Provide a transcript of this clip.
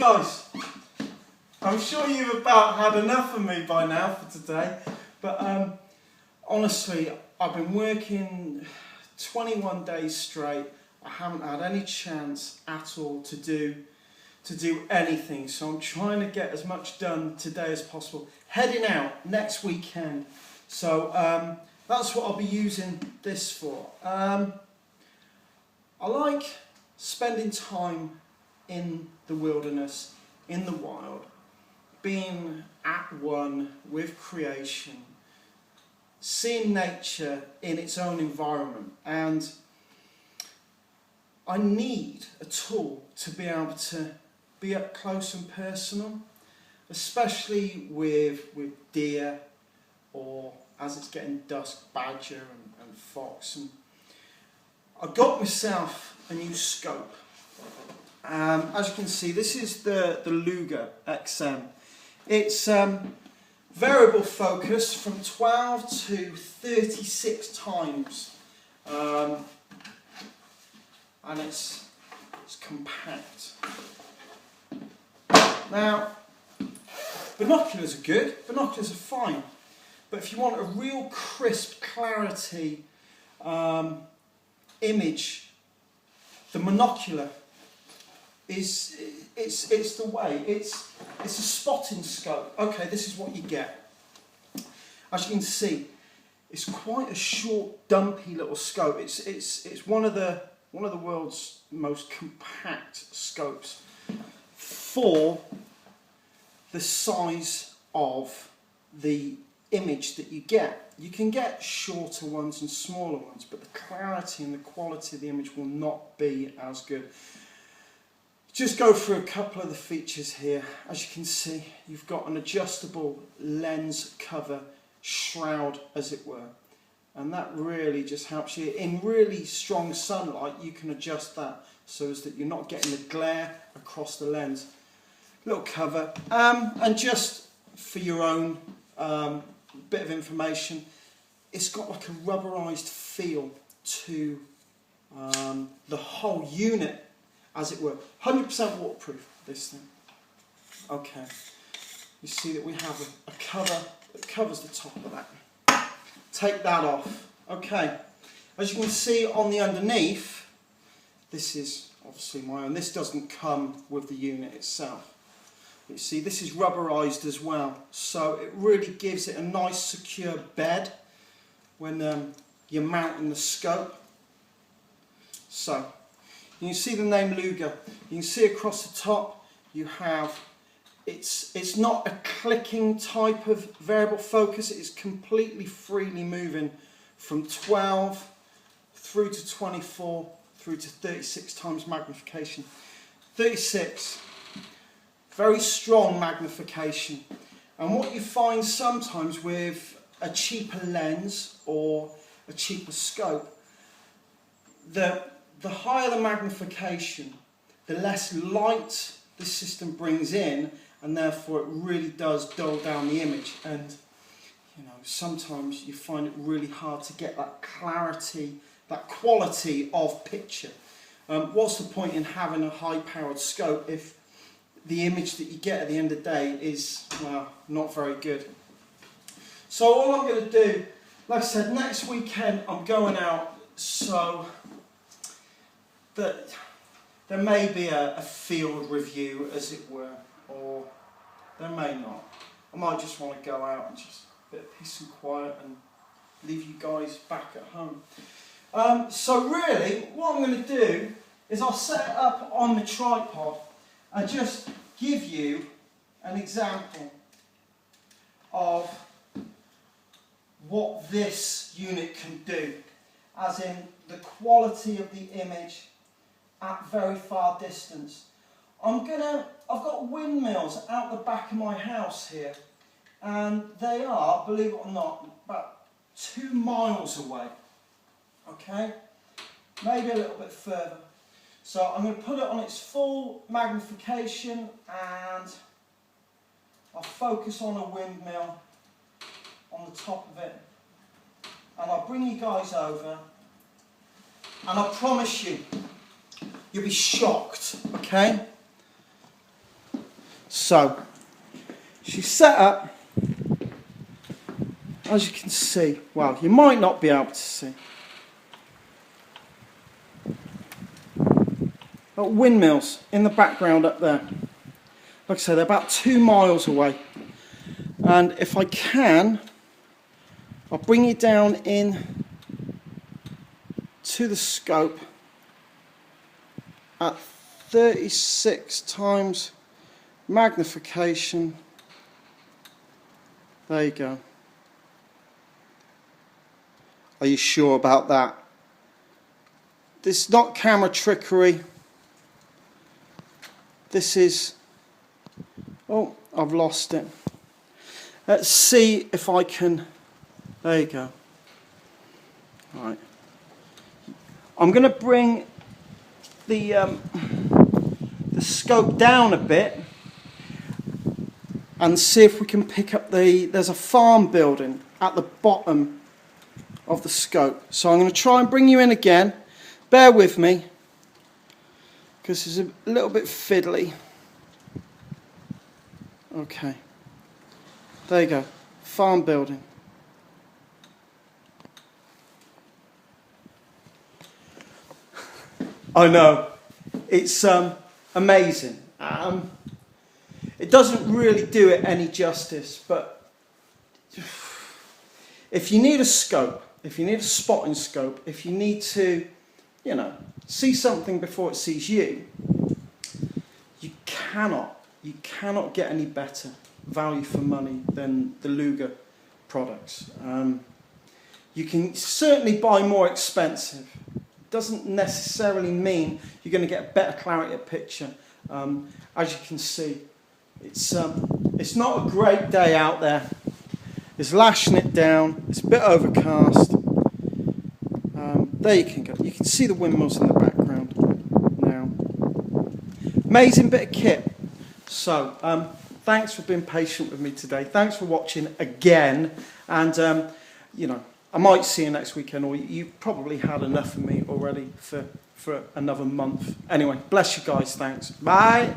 Guys, I'm sure you've about had enough of me by now for today, but honestly, I've been working 21 days straight. I haven't had any chance at all to do anything, so I'm trying to get as much done today as possible. Heading out next weekend, so that's what I'll be using this for. I like spending time in the wilderness, in the wild, being at one with creation, seeing nature in its own environment, and I need a tool to be able to be up close and personal, especially with deer, or as it's getting dusk, badger and fox. And I got myself a new scope. As you can see, this is the Luger XM. It's variable focus from 12 to 36 times, and it's compact. Now, binoculars are good, binoculars are fine, but if you want a real crisp clarity image, the monocular it's the way. It's a spotting scope. Okay, this is what you get. As you can see, it's quite a short, dumpy little scope. It's one of the world's most compact scopes for the size of the image that you get. You can get shorter ones and smaller ones, but the clarity and the quality of the image will not be as good. Just go through a couple of the features here. As you can see, you've got an adjustable lens cover, shroud as it were, and that really just helps you. In really strong sunlight, you can adjust that so as that you're not getting the glare across the lens. Little cover, and just for your own bit of information, it's got like a rubberized feel to the whole unit, as it were. 100% waterproof, this thing. Okay, you see that we have a cover that covers the top of that. Take that off. Okay, as you can see on the underneath, this is obviously my own. This doesn't come with the unit itself. You see, this is rubberized as well, so it really gives it a nice secure bed when you're mounting the scope. So, you can see the name Luger. You can see across the top you have, it's not a clicking type of variable focus, it is completely freely moving from 12 through to 24 through to 36 times magnification. 36, very strong magnification. And what you find sometimes with a cheaper lens or a cheaper scope, the higher the magnification, the less light the system brings in, and therefore it really does dull down the image. And you know, sometimes you find it really hard to get that clarity, that quality of picture. What's the point in having a high-powered scope if the image that you get at the end of the day is, well, not very good? So all I'm going to do, like I said, next weekend I'm going out, so that there may be a field review, as it were, or there may not. I might just want to go out and just a bit of peace and quiet and leave you guys back at home. So really, what I'm going to do is I'll set it up on the tripod and just give you an example of what this unit can do, as in the quality of the image at very far distance. I've got windmills out the back of my house here, and they are, believe it or not, about 2 miles away. Okay, maybe a little bit further. So I'm going to put it on its full magnification, and I'll focus on a windmill on the top of it, and I'll bring you guys over, and I promise you, you'll be shocked, okay? So, she's set up, as you can see. Well, you might not be able to see. Got windmills in the background up there. Like I say, they're about 2 miles away. And if I can, I'll bring you down in to the scope at 36 times magnification. There you go. Are you sure about that? This is not camera trickery. This is... Oh, I've lost it. Let's see if I can... There you go. Right. I'm going to bring the scope down a bit and see if we can pick up there's a farm building at the bottom of the scope. So I'm going to try and bring you in again. Bear with me, because it's a little bit fiddly. Okay. There you go. Farm building. I know. It's amazing. It doesn't really do it any justice, but if you need a scope, if you need a spotting scope, if you need to, see something before it sees you, you cannot get any better value for money than the Luger products. You can certainly buy more expensive. Doesn't necessarily mean you're going to get a better clarity of picture. As you can see, it's not a great day out there. It's lashing it down. It's a bit overcast. There you can go. You can see the windmills in the background now. Amazing bit of kit. So, thanks for being patient with me today. Thanks for watching again. And, I might see you next weekend, or you've probably had enough of me already for another month. Anyway, bless you guys. Thanks. Bye.